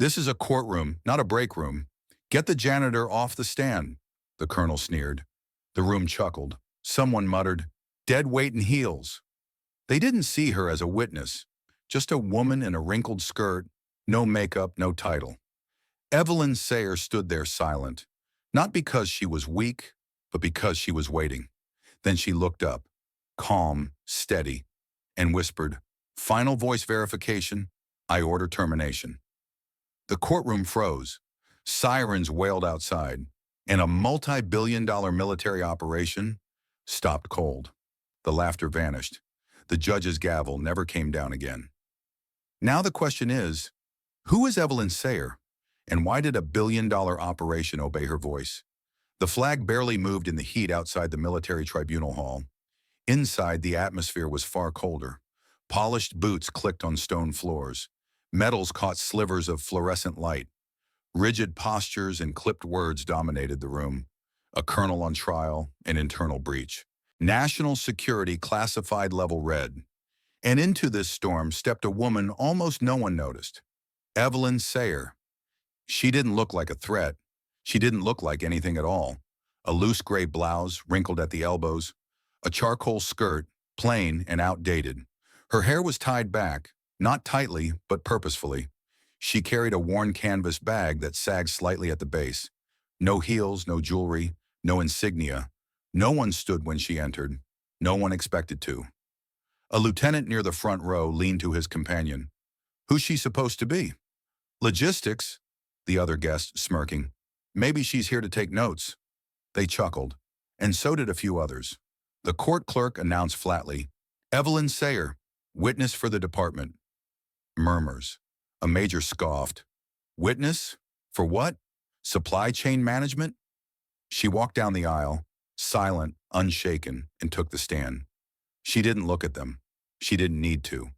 This is a courtroom, not a break room. Get the janitor off the stand, the colonel sneered. The room chuckled. Someone muttered, dead weight in heels. They didn't see her as a witness, just a woman in a wrinkled skirt, no makeup, no title. Evelyn Sayer stood there silent, not because she was weak, but because she was waiting. Then she looked up, calm, steady, and whispered, final voice verification, I order termination. The courtroom froze. Sirens wailed outside, and a multi-billion-dollar military operation stopped cold. The laughter vanished. The judge's gavel never came down again. Now the question is, who is Evelyn Sayer, and why did a billion-dollar operation obey her voice? The flag barely moved in the heat outside the military tribunal hall. Inside, the atmosphere was far colder. Polished boots clicked on stone floors. Metals caught slivers of fluorescent light. Rigid postures and clipped words dominated the room. A colonel on trial, an internal breach. National security classified level red. And into this storm stepped a woman almost no one noticed. Evelyn Sayer. She didn't look like a threat. She didn't look like anything at all. A loose gray blouse, wrinkled at the elbows. A charcoal skirt, plain and outdated. Her hair was tied back, not tightly, but purposefully. She carried a worn canvas bag that sagged slightly at the base. No heels, no jewelry, no insignia. No one stood when she entered. No one expected to. A lieutenant near the front row leaned to his companion. Who's she supposed to be? Logistics, the other guest, smirking. Maybe she's here to take notes. They chuckled, and so did a few others. The court clerk announced flatly, Evelyn Sayer, witness for the department. Murmurs. A major scoffed. Witness? For what? Supply chain management? She walked down the aisle, silent, unshaken, and took the stand. She didn't look at them. She didn't need to.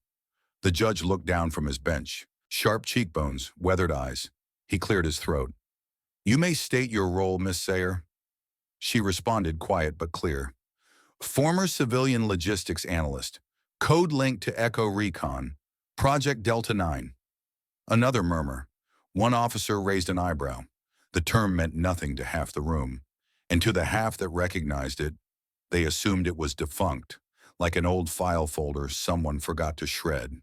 The judge looked down from his bench. Sharp cheekbones, weathered eyes. He cleared his throat. You may state your role, Miss Sayer. She responded, quiet but clear. Former civilian logistics analyst. Code linked to Echo Recon. Project Delta 9. Another murmur. One officer raised an eyebrow. The term meant nothing to half the room. And to the half that recognized it, they assumed it was defunct, like an old file folder someone forgot to shred.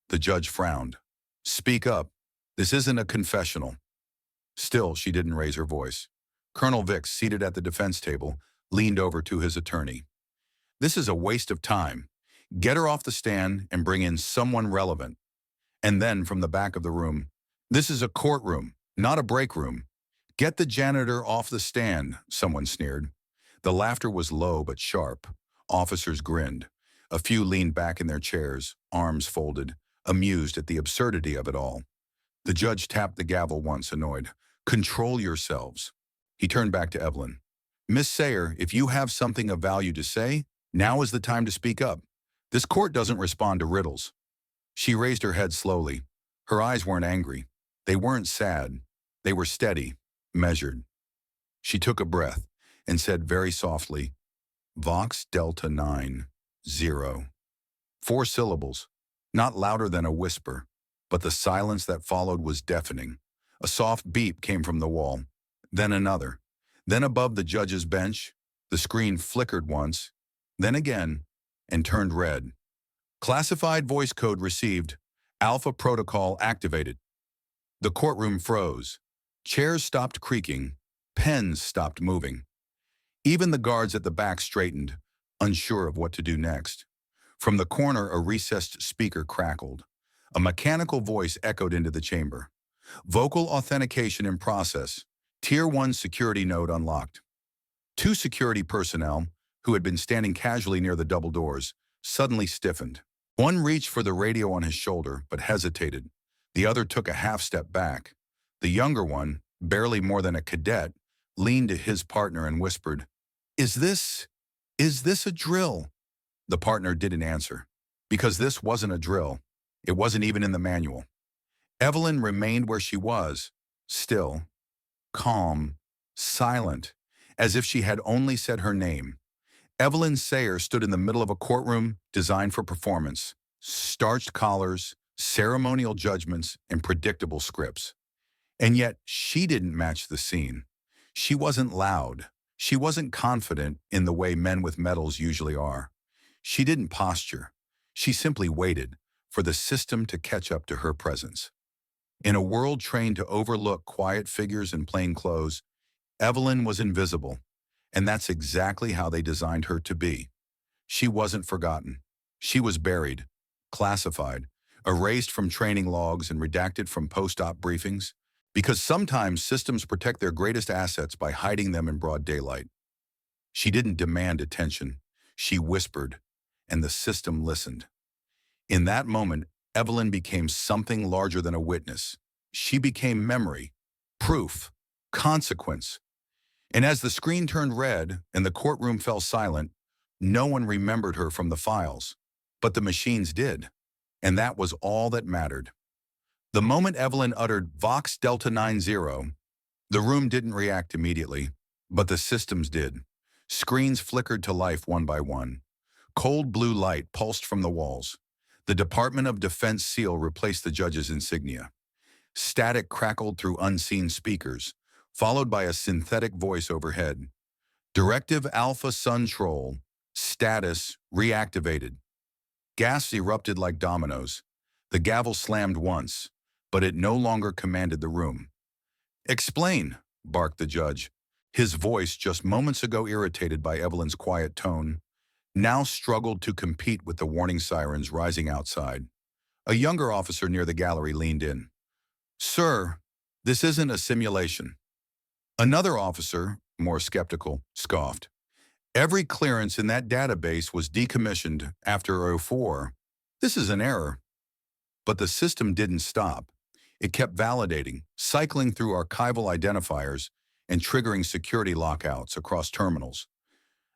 The judge frowned. Speak up. This isn't a confessional. Still, she didn't raise her voice. Colonel Vicks, seated at the defense table, leaned over to his attorney. This is a waste of time. Get her off the stand and bring in someone relevant. And then from the back of the room, this is a courtroom, not a break room. Get the janitor off the stand, someone sneered. The laughter was low but sharp. Officers grinned. A few leaned back in their chairs, arms folded, amused at the absurdity of it all. The judge tapped the gavel once, annoyed. Control yourselves. He turned back to Evelyn. Miss Sayer, if you have something of value to say, now is the time to speak up. This court doesn't respond to riddles. She raised her head slowly. Her eyes weren't angry. They weren't sad. They were steady, measured. She took a breath and said very softly, Vox Delta 9 Zero. 4 syllables, not louder than a whisper, but the silence that followed was deafening. A soft beep came from the wall, then another. Then above the judge's bench, the screen flickered once, then again, and turned red. Classified voice code received. Alpha protocol activated. The courtroom froze. Chairs stopped creaking. Pens stopped moving. Even the guards at the back straightened, unsure of what to do next. From the corner, a recessed speaker crackled. A mechanical voice echoed into the chamber. Vocal authentication in process. Tier 1 security node unlocked. 2 security personnel, who had been standing casually near the double doors, suddenly stiffened. One reached for the radio on his shoulder, but hesitated. The other took a half-step back. The younger one, barely more than a cadet, leaned to his partner and whispered, Is this a drill? The partner didn't answer, because this wasn't a drill. It wasn't even in the manual. Evelyn remained where she was, still, calm, silent, as if she had only said her name. Evelyn Sayer stood in the middle of a courtroom designed for performance. Starched collars, ceremonial judgments, and predictable scripts. And yet, she didn't match the scene. She wasn't loud. She wasn't confident in the way men with medals usually are. She didn't posture. She simply waited for the system to catch up to her presence. In a world trained to overlook quiet figures in plain clothes, Evelyn was invisible, and that's exactly how they designed her to be. She wasn't forgotten. She was buried, classified, erased from training logs and redacted from post-op briefings, because sometimes systems protect their greatest assets by hiding them in broad daylight. She didn't demand attention. She whispered, and the system listened. In that moment, Evelyn became something larger than a witness. She became memory, proof, consequence. And as the screen turned red and the courtroom fell silent, no one remembered her from the files. But the machines did. And that was all that mattered. The moment Evelyn uttered Vox Delta 9 the room didn't react immediately, but the systems did. Screens flickered to life one by one. Cold blue light pulsed from the walls. The Department of Defense seal replaced the judge's insignia. Static crackled through unseen speakers, followed by a synthetic voice overhead. Directive Alpha Sun Troll. Status reactivated. Gas erupted like dominoes. The gavel slammed once, but it no longer commanded the room. "Explain," barked the judge, his voice just moments ago irritated by Evelyn's quiet tone, now struggled to compete with the warning sirens rising outside. A younger officer near the gallery leaned in. "Sir, this isn't a simulation." Another officer, more skeptical, scoffed. "Every clearance in that database was decommissioned after '04. This is an error." But the system didn't stop. It kept validating, cycling through archival identifiers, and triggering security lockouts across terminals.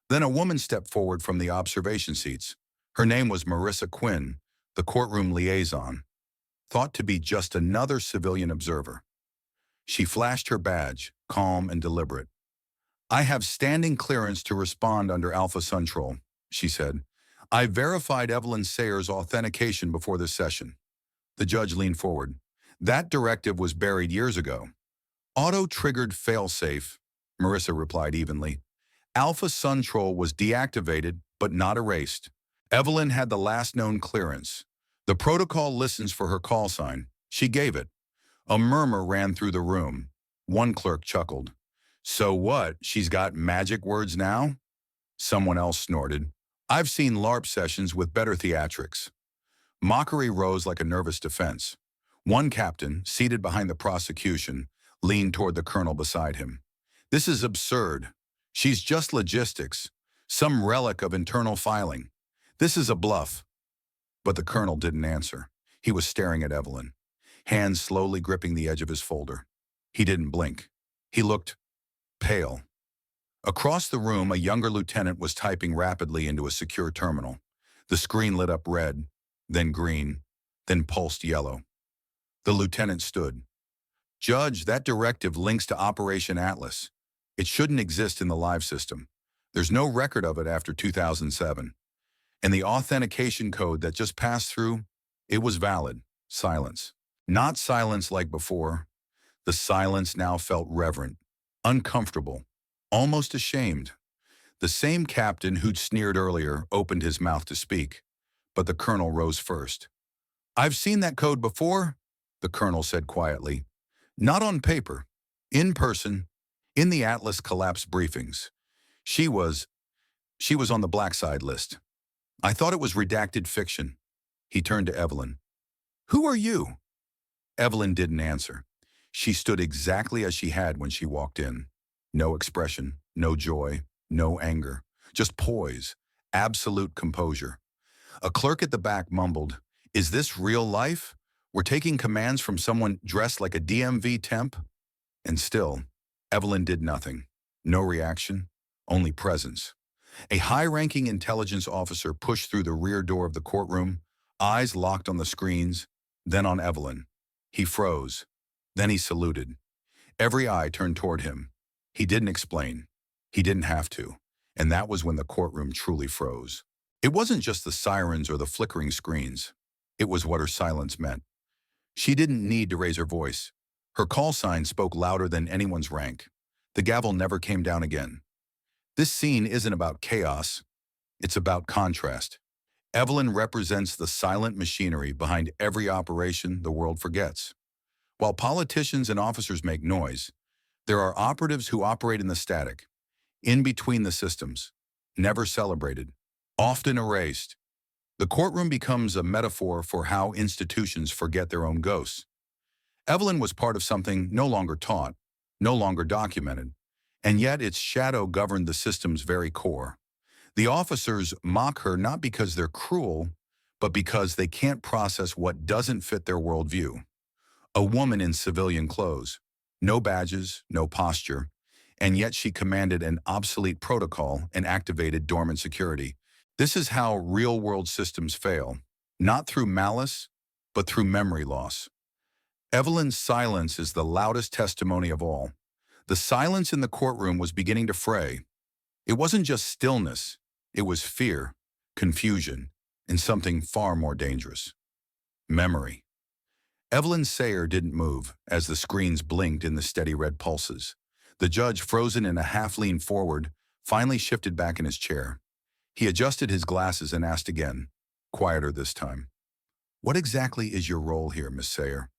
Then a woman stepped forward from the observation seats. Her name was Marissa Quinn, the courtroom liaison, thought to be just another civilian observer. She flashed her badge, calm and deliberate. "I have standing clearance to respond under Alpha Central," she said. "I verified Evelyn Sayer's authentication before this session." The judge leaned forward. "That directive was buried years ago." "Auto-triggered failsafe," Marissa replied evenly. "Alpha Sun Troll was deactivated, but not erased. Evelyn had the last known clearance. The protocol listens for her call sign. She gave it." A murmur ran through the room. One clerk chuckled. "So what, she's got magic words now?" Someone else snorted. "I've seen LARP sessions with better theatrics." Mockery rose like a nervous defense. One captain, seated behind the prosecution, leaned toward the colonel beside him. "This is absurd. She's just logistics, some relic of internal filing. This is a bluff." But the colonel didn't answer. He was staring at Evelyn, hands slowly gripping the edge of his folder. He didn't blink. He looked pale. Across the room, a younger lieutenant was typing rapidly into a secure terminal. The screen lit up red, then green, then pulsed yellow. The lieutenant stood. "Judge, that directive links to Operation Atlas. It shouldn't exist in the live system. There's no record of it after 2007. And the authentication code that just passed through, it was valid. Silence. Not silence like before. The silence now felt reverent, uncomfortable, almost ashamed. The same captain who'd sneered earlier opened his mouth to speak, but the colonel rose first. "I've seen that code before," the colonel said quietly. "Not on paper. In person. In the Atlas collapse briefings. She was on the black side list. I thought it was redacted fiction." He turned to Evelyn. "Who are you?" Evelyn didn't answer. She stood exactly as she had when she walked in. No expression, no joy, no anger. Just poise, absolute composure. A clerk at the back mumbled, "Is this real life? We're taking commands from someone dressed like a DMV temp?" And still, Evelyn did nothing. No reaction, only presence. A high-ranking intelligence officer pushed through the rear door of the courtroom, eyes locked on the screens, then on Evelyn. He froze. Then he saluted. Every eye turned toward him. He didn't explain. He didn't have to. And that was when the courtroom truly froze. It wasn't just the sirens or the flickering screens. It was what her silence meant. She didn't need to raise her voice. Her call sign spoke louder than anyone's rank. The gavel never came down again. This scene isn't about chaos. It's about contrast. Evelyn represents the silent machinery behind every operation the world forgets. While politicians and officers make noise, there are operatives who operate in the static, in between the systems, never celebrated, often erased. The courtroom becomes a metaphor for how institutions forget their own ghosts. Evelyn was part of something no longer taught, no longer documented, and yet its shadow governed the system's very core. The officers mock her not because they're cruel, but because they can't process what doesn't fit their worldview. A woman in civilian clothes, no badges, no posture, and yet she commanded an obsolete protocol and activated dormant security. This is how real-world systems fail, not through malice, but through memory loss. Evelyn's silence is the loudest testimony of all. The silence in the courtroom was beginning to fray. It wasn't just stillness, it was fear, confusion, and something far more dangerous. Memory. Evelyn Sayer didn't move as the screens blinked in the steady red pulses. The judge, frozen in a half lean forward, finally shifted back in his chair. He adjusted his glasses and asked again, quieter this time. "What exactly is your role here, Miss Sayer?"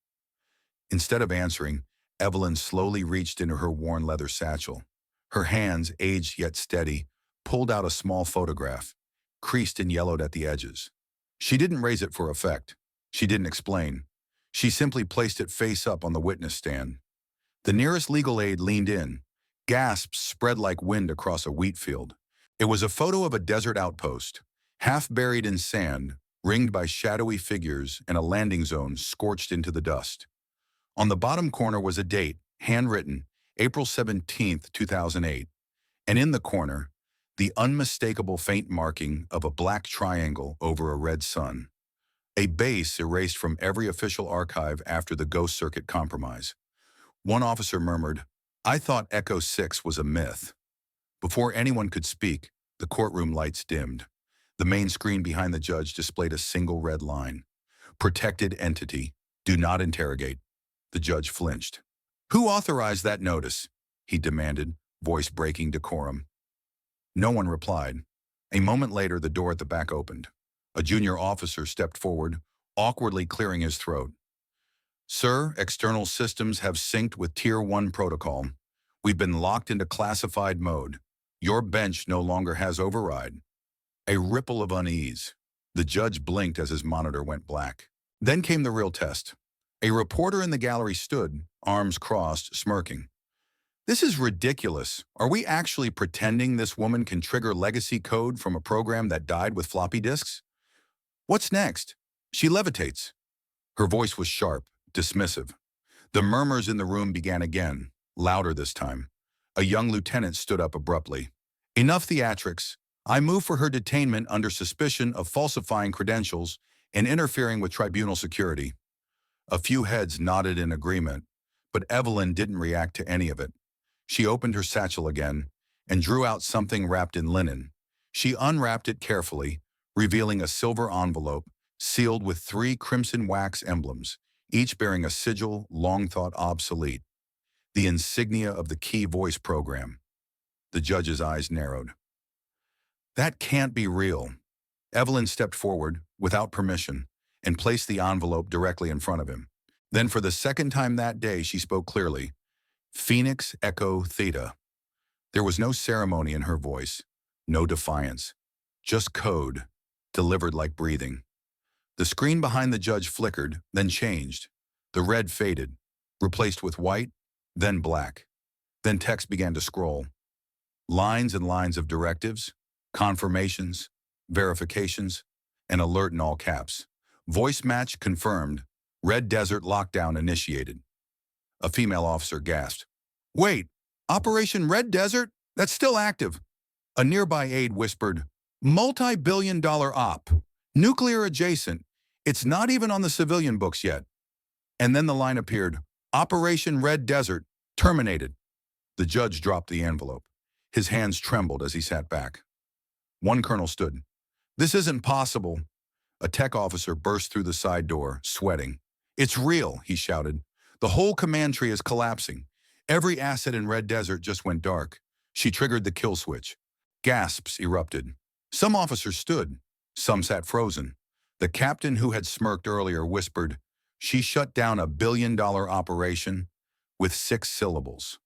Instead of answering, Evelyn slowly reached into her worn leather satchel. Her hands, aged yet steady, pulled out a small photograph, creased and yellowed at the edges. She didn't raise it for effect. She didn't explain. She simply placed it face up on the witness stand. The nearest legal aide leaned in. Gasps spread like wind across a wheat field. It was a photo of a desert outpost, half buried in sand, ringed by shadowy figures and a landing zone scorched into the dust. On the bottom corner was a date, handwritten, April 17th, 2008, and in the corner, the unmistakable faint marking of a black triangle over a red sun. A base erased from every official archive after the Ghost Circuit compromise. One officer murmured, "I thought Echo 6 was a myth." Before anyone could speak, the courtroom lights dimmed. The main screen behind the judge displayed a single red line. "Protected entity. Do not interrogate." The judge flinched. "Who authorized that notice?" he demanded, voice breaking decorum. No one replied. A moment later, the door at the back opened. A junior officer stepped forward, awkwardly clearing his throat. "Sir, external systems have synced with Tier 1 protocol. We've been locked into classified mode. Your bench no longer has override." A ripple of unease. The judge blinked as his monitor went black. Then came the real test. A reporter in the gallery stood, arms crossed, smirking. "This is ridiculous. Are we actually pretending this woman can trigger legacy code from a program that died with floppy disks? What's next?" "She levitates." Her voice was sharp, dismissive. The murmurs in the room began again, louder this time. A young lieutenant stood up abruptly. "Enough theatrics. I move for her detainment under suspicion of falsifying credentials and interfering with tribunal security." A few heads nodded in agreement, but Evelyn didn't react to any of it. She opened her satchel again and drew out something wrapped in linen. She unwrapped it carefully, revealing a silver envelope sealed with 3 crimson wax emblems, each bearing a sigil long thought obsolete. The insignia of the key voice program. The judge's eyes narrowed. "That can't be real." Evelyn stepped forward, without permission, and placed the envelope directly in front of him. Then for the second time that day, she spoke clearly. "Phoenix Echo Theta." There was no ceremony in her voice, no defiance, just code, delivered like breathing. The screen behind the judge flickered, then changed. The red faded, replaced with white, then black. Then text began to scroll. Lines and lines of directives, confirmations, verifications, an alert in all caps. "Voice match confirmed. Red Desert lockdown initiated." A female officer gasped. "Wait, Operation Red Desert? That's still active." A nearby aide whispered, "Multi-billion-dollar op. Nuclear adjacent. It's not even on the civilian books yet." And then the line appeared, "Operation Red Desert, terminated." The judge dropped the envelope. His hands trembled as he sat back. One colonel stood. "This isn't possible." A tech officer burst through the side door, sweating. "It's real," he shouted. "The whole command tree is collapsing. Every asset in Red Desert just went dark." She triggered the kill switch. Gasps erupted. Some officers stood. Some sat frozen. The captain who had smirked earlier whispered, "She shut down a billion-dollar operation with 6 syllables."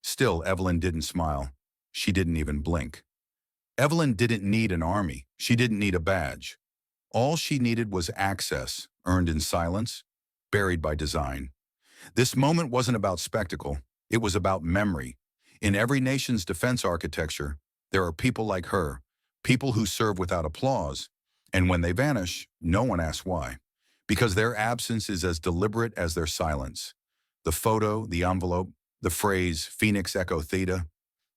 Still, Evelyn didn't smile. She didn't even blink. Evelyn didn't need an army. She didn't need a badge. All she needed was access, earned in silence, buried by design. This moment wasn't about spectacle. It was about memory. In every nation's defense architecture, there are people like her, people who serve without applause, and when they vanish, no one asks why, because their absence is as deliberate as their silence. The photo, the envelope, the phrase, Phoenix Echo Theta,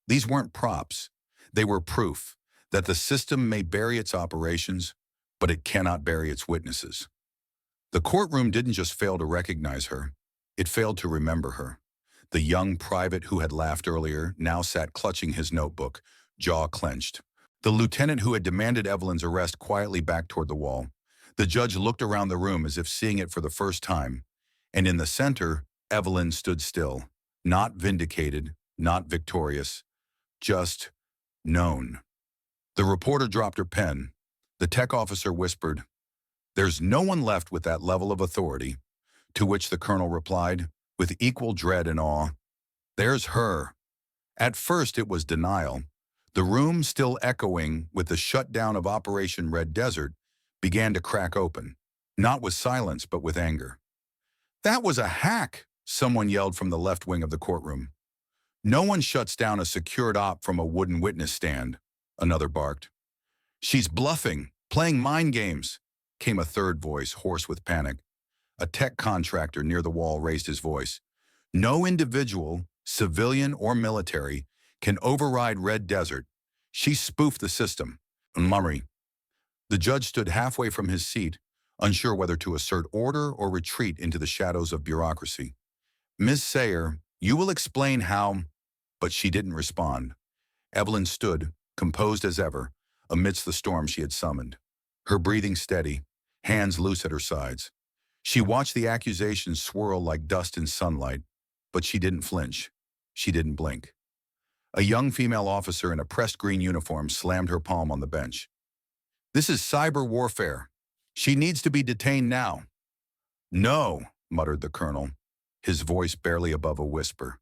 these weren't props. They were proof that the system may bury its operations, but it cannot bury its witnesses. The courtroom didn't just fail to recognize her, it failed to remember her. The young private who had laughed earlier now sat clutching his notebook, jaw clenched. The lieutenant who had demanded Evelyn's arrest quietly backed toward the wall. The judge looked around the room as if seeing it for the first time, and in the center, Evelyn stood still, not vindicated, not victorious, just known. The reporter dropped her pen. The tech officer whispered, "There's no one left with that level of authority," to which the colonel replied, with equal dread and awe, "There's her." At first it was denial. The room, still echoing with the shutdown of Operation Red Desert, began to crack open, not with silence but with anger. "That was a hack," someone yelled from the left wing of the courtroom. "No one shuts down a secured op from a wooden witness stand," another barked. "She's bluffing, playing mind games," came a third voice, hoarse with panic. A tech contractor near the wall raised his voice. "No individual, civilian or military, can override Red Desert. She spoofed the system." Mummery. The judge stood halfway from his seat, unsure whether to assert order or retreat into the shadows of bureaucracy. "Ms. Sayer, you will explain how—" But she didn't respond. Evelyn stood, composed as ever, amidst the storm she had summoned. Her breathing steady, hands loose at her sides. She watched the accusations swirl like dust in sunlight, but she didn't flinch. She didn't blink. A young female officer in a pressed green uniform slammed her palm on the bench. "This is cyber warfare. She needs to be detained now." "No," muttered the colonel, his voice barely above a whisper.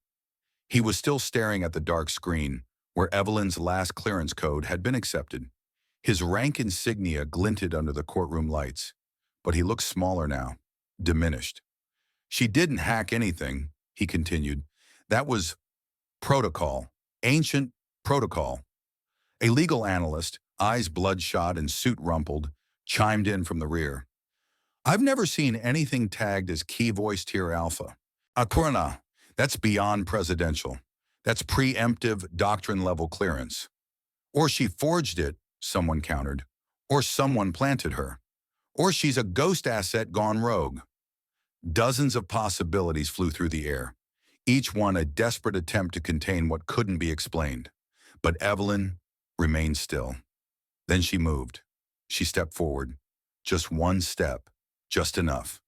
He was still staring at the dark screen, where Evelyn's last clearance code had been accepted. His rank insignia glinted under the courtroom lights, but he looked smaller now, diminished. "She didn't hack anything," he continued. "That was protocol, ancient protocol." A legal analyst, eyes bloodshot and suit rumpled, chimed in from the rear. "I've never seen anything tagged as key voice tier alpha. Akurna, that's beyond presidential. That's preemptive doctrine-level clearance." "Or she forged it," someone countered. "Or someone planted her. Or she's a ghost asset gone rogue." Dozens of possibilities flew through the air, each one a desperate attempt to contain what couldn't be explained. But Evelyn remained still. Then she moved. She stepped forward. Just one step. Just enough.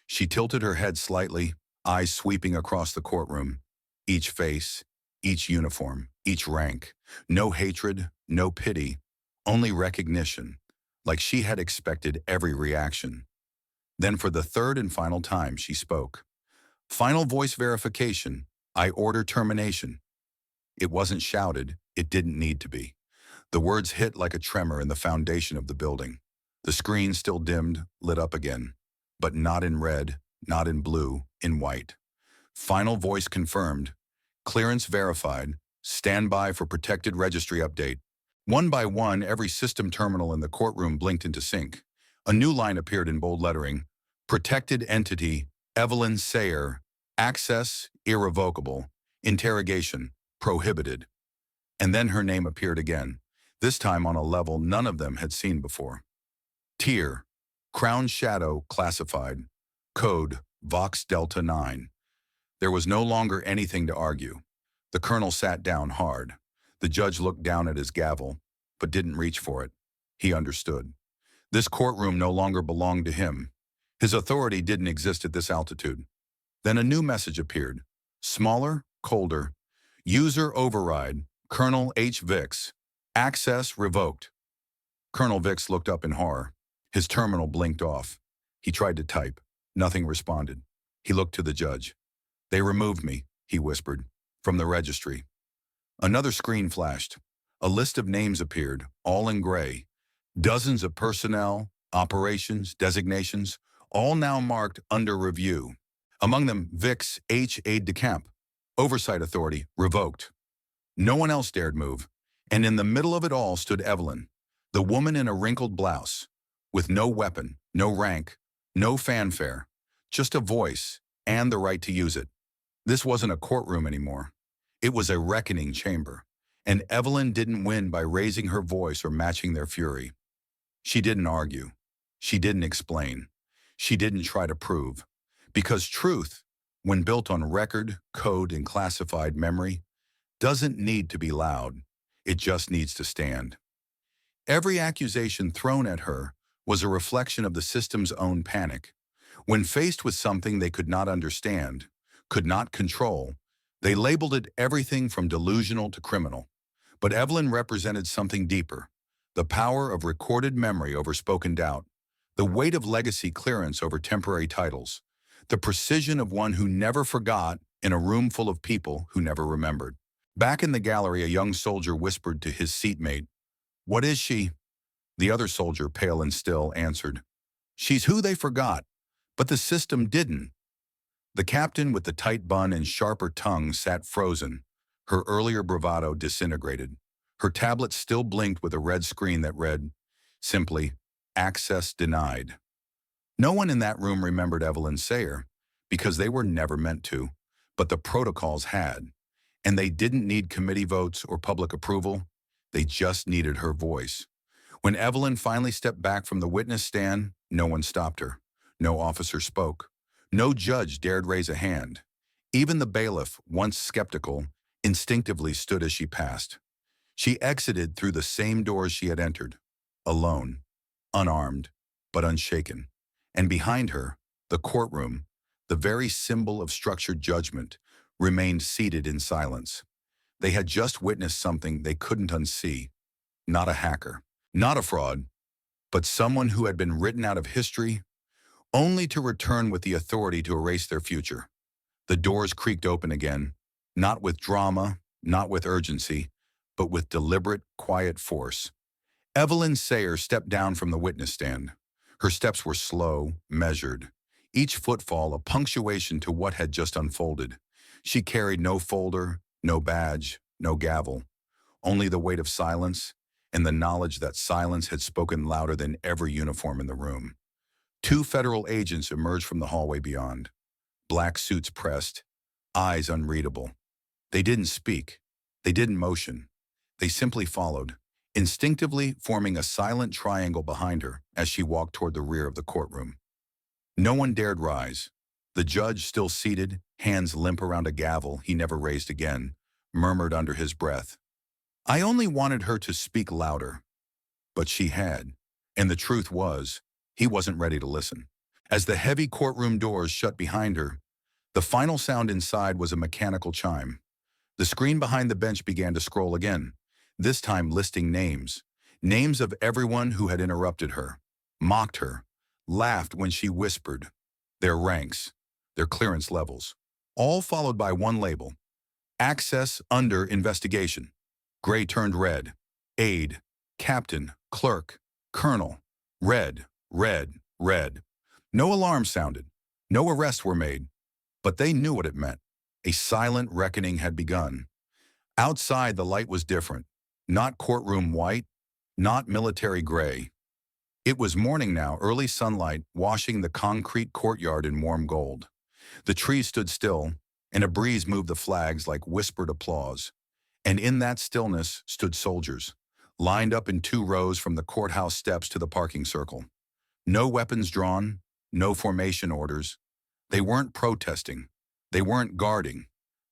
She tilted her head slightly, eyes sweeping across the courtroom. Each face, each uniform, each rank. No hatred, no pity, only recognition, like she had expected every reaction. Then for the third and final time, she spoke. "Final voice verification. I order termination." It wasn't shouted. It didn't need to be. The words hit like a tremor in the foundation of the building. The screen still dimmed, lit up again, but not in red, not in blue, in white. Final voice confirmed. Clearance verified. Stand by for protected registry update. One by one, every system terminal in the courtroom blinked into sync. A new line appeared in bold lettering. Protected entity, Evelyn Sayer. Access, irrevocable. Interrogation, prohibited. And then her name appeared again, this time on a level none of them had seen before. Tier, Crown Shadow classified. Code, Vox Delta 9. There was no longer anything to argue. The colonel sat down hard. The judge looked down at his gavel, but didn't reach for it. He understood. This courtroom no longer belonged to him. His authority didn't exist at this altitude. Then a new message appeared. Smaller, colder. User override. Colonel H. Vix. Access revoked. Colonel Vix looked up in horror. His terminal blinked off. He tried to type. Nothing responded. He looked to the judge. They removed me, he whispered, from the registry. Another screen flashed. A list of names appeared, all in gray. Dozens of personnel, operations, designations, all now marked under review. Among them, Vix H. Aide-de-camp. Oversight authority revoked. No one else dared move, and in the middle of it all stood Evelyn, the woman in a wrinkled blouse, with no weapon, no rank, no fanfare, just a voice and the right to use it. This wasn't a courtroom anymore. It was a reckoning chamber, and Evelyn didn't win by raising her voice or matching their fury. She didn't argue. She didn't explain. She didn't try to prove. Because truth, when built on record, code, and classified memory, doesn't need to be loud. It just needs to stand. Every accusation thrown at her was a reflection of the system's own panic. When faced with something they could not understand, could not control, they labeled it everything from delusional to criminal. But Evelyn represented something deeper: the power of recorded memory over spoken doubt, the weight of legacy clearance over temporary titles, the precision of one who never forgot in a room full of people who never remembered. Back in the gallery, a young soldier whispered to his seatmate, "What is she?" The other soldier, pale and still, answered, "She's who they forgot, but the system didn't." The captain with the tight bun and sharper tongue sat frozen. Her earlier bravado disintegrated. Her tablet still blinked with a red screen that read, simply, "Access denied." No one in that room remembered Evelyn Sayer, because they were never meant to, but the protocols had. And they didn't need committee votes or public approval. They just needed her voice. When Evelyn finally stepped back from the witness stand, no one stopped her. No officer spoke. No judge dared raise a hand. Even the bailiff, once skeptical, instinctively stood as she passed. She exited through the same doors she had entered, alone, unarmed, but unshaken. And behind her, the courtroom, the very symbol of structured judgment, remained seated in silence. They had just witnessed something they couldn't unsee. Not a hacker, not a fraud, but someone who had been written out of history, only to return with the authority to erase their future. The doors creaked open again, not with drama, not with urgency, but with deliberate, quiet force. Evelyn Sayer stepped down from the witness stand. Her steps were slow, measured, each footfall a punctuation to what had just unfolded. She carried no folder, no badge, no gavel, only the weight of silence and the knowledge that silence had spoken louder than every uniform in the room. Two federal agents emerged from the hallway beyond, black suits pressed, eyes unreadable. They didn't speak. They didn't motion. They simply followed, instinctively forming a silent triangle behind her as she walked toward the rear of the courtroom. No one dared rise. The judge, still seated, hands limp around a gavel he never raised again, murmured under his breath, "I only wanted her to speak louder." But she had, and the truth was, he wasn't ready to listen. As the heavy courtroom doors shut behind her, the final sound inside was a mechanical chime. The screen behind the bench began to scroll again, this time listing names. Names of everyone who had interrupted her, mocked her, laughed when she whispered. Their ranks, their clearance levels, all followed by one label: access under investigation. Gray turned red. Aide, captain, clerk, colonel. Red, red, red. No alarm sounded. No arrests were made. But they knew what it meant. A silent reckoning had begun. Outside, the light was different. Not courtroom white, not military gray. It was morning now, early sunlight washing the concrete courtyard in warm gold. The trees stood still, and a breeze moved the flags like whispered applause. And in that stillness stood soldiers, lined up in 2 rows from the courthouse steps to the parking circle. No weapons drawn, no formation orders. They weren't protesting. They weren't guarding.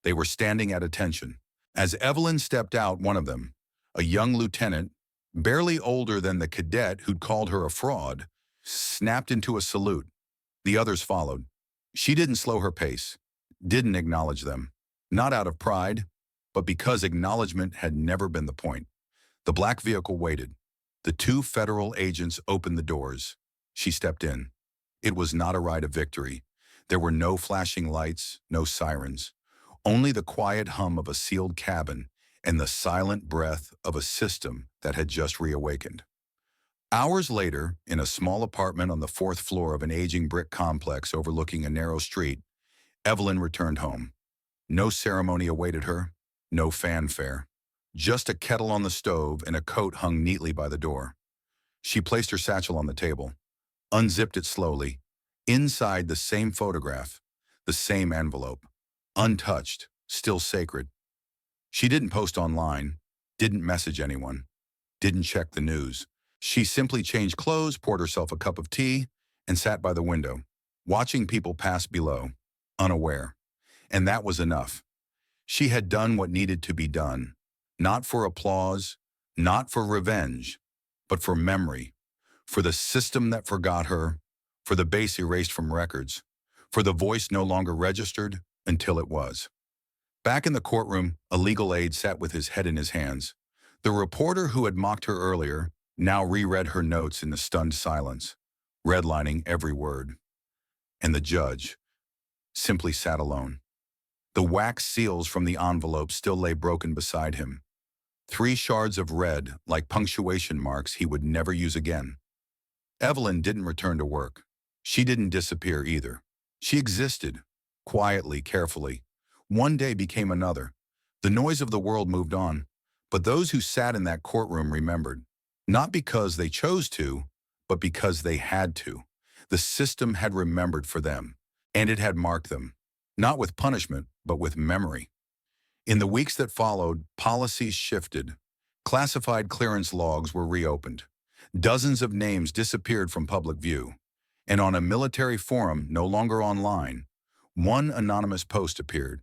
They were standing at attention. As Evelyn stepped out, one of them, a young lieutenant, barely older than the cadet who'd called her a fraud, snapped into a salute. The others followed. She didn't slow her pace, didn't acknowledge them, not out of pride, but because acknowledgement had never been the point. The black vehicle waited. The two federal agents opened the doors. She stepped in. It was not a ride of victory. There were no flashing lights, no sirens, only the quiet hum of a sealed cabin and the silent breath of a system that had just reawakened. Hours later, in a small apartment on the fourth floor of an aging brick complex overlooking a narrow street, Evelyn returned home. No ceremony awaited her, no fanfare, just a kettle on the stove and a coat hung neatly by the door. She placed her satchel on the table, unzipped it slowly. Inside, the same photograph, the same envelope, untouched, still sacred. She didn't post online, didn't message anyone, didn't check the news. She simply changed clothes, poured herself a cup of tea, and sat by the window, watching people pass below, unaware. And that was enough. She had done what needed to be done, not for applause, not for revenge, but for memory, for the system that forgot her, for the base erased from records, for the voice no longer registered until it was. Back in the courtroom, a legal aide sat with his head in his hands. The reporter who had mocked her earlier now reread her notes in the stunned silence, redlining every word. And the judge simply sat alone. The wax seals from the envelope still lay broken beside him. 3 shards of red, like punctuation marks he would never use again. Evelyn didn't return to work. She didn't disappear either. She existed, quietly, carefully. One day became another. The noise of the world moved on, but those who sat in that courtroom remembered, not because they chose to, but because they had to. The system had remembered for them, and it had marked them, not with punishment, but with memory. In the weeks that followed, policies shifted. Classified clearance logs were reopened. Dozens of names disappeared from public view. And on a military forum, no longer online, one anonymous post appeared.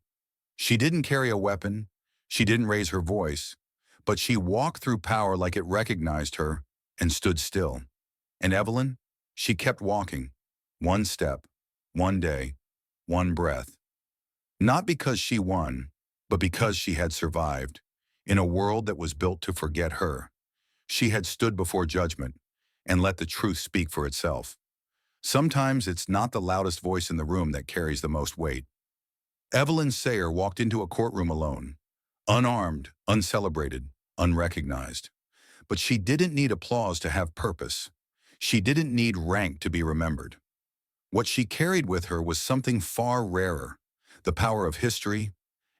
She didn't carry a weapon, she didn't raise her voice, but she walked through power like it recognized her and stood still. And Evelyn, she kept walking, one step, one day, one breath. Not because she won, but because she had survived. In a world that was built to forget her, she had stood before judgment and let the truth speak for itself. Sometimes it's not the loudest voice in the room that carries the most weight. Evelyn Sayer walked into a courtroom alone, unarmed, uncelebrated, unrecognized. But she didn't need applause to have purpose. She didn't need rank to be remembered. What she carried with her was something far rarer, the power of history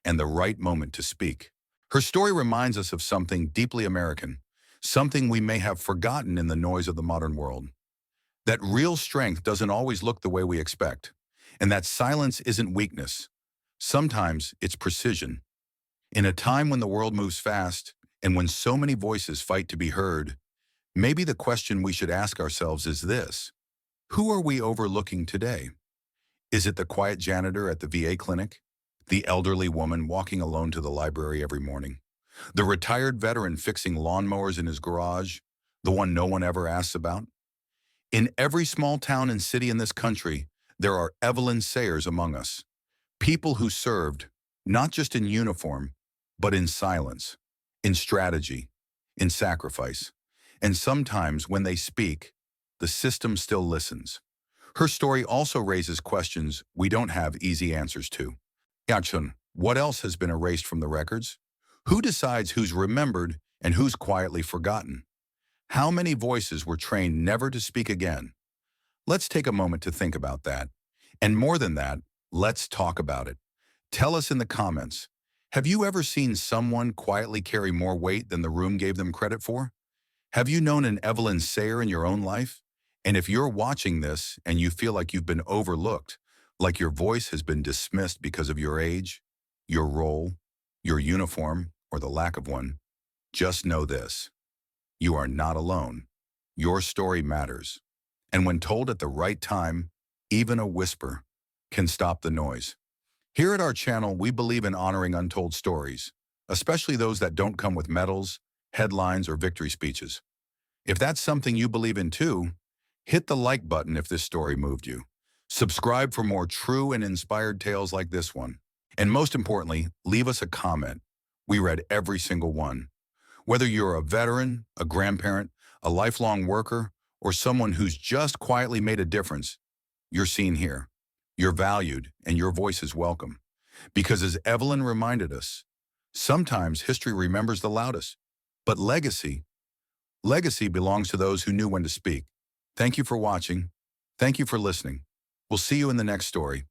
and the right moment to speak. Her story reminds us of something deeply American, something we may have forgotten in the noise of the modern world. That real strength doesn't always look the way we expect, and that silence isn't weakness. Sometimes it's precision. In a time when the world moves fast and when so many voices fight to be heard, maybe the question we should ask ourselves is this: who are we overlooking today? Is it the quiet janitor at the VA clinic? The elderly woman walking alone to the library every morning? The retired veteran fixing lawnmowers in his garage? The one no one ever asks about? In every small town and city in this country, there are Evelyn Sayers among us. People who served, not just in uniform, but in silence, in strategy, in sacrifice. And sometimes when they speak, the system still listens. Her story also raises questions we don't have easy answers to. Yachun, what else has been erased from the records? Who decides who's remembered and who's quietly forgotten? How many voices were trained never to speak again? Let's take a moment to think about that. And more than that, let's talk about it. Tell us in the comments, have you ever seen someone quietly carry more weight than the room gave them credit for? Have you known an Evelyn Sayer in your own life? And if you're watching this and you feel like you've been overlooked, like your voice has been dismissed because of your age, your role, your uniform, or the lack of one, just know this: you are not alone. Your story matters. And when told at the right time, even a whisper can stop the noise. Here at our channel, we believe in honoring untold stories, especially those that don't come with medals, headlines, or victory speeches. If that's something you believe in too, hit the like button if this story moved you. Subscribe for more true and inspired tales like this one. And most importantly, leave us a comment. We read every single one. Whether you're a veteran, a grandparent, a lifelong worker, or someone who's just quietly made a difference, you're seen here. You're valued, and your voice is welcome. Because as Evelyn reminded us, sometimes history remembers the loudest, but legacy belongs to those who knew when to speak. Thank you for watching. Thank you for listening. We'll see you in the next story.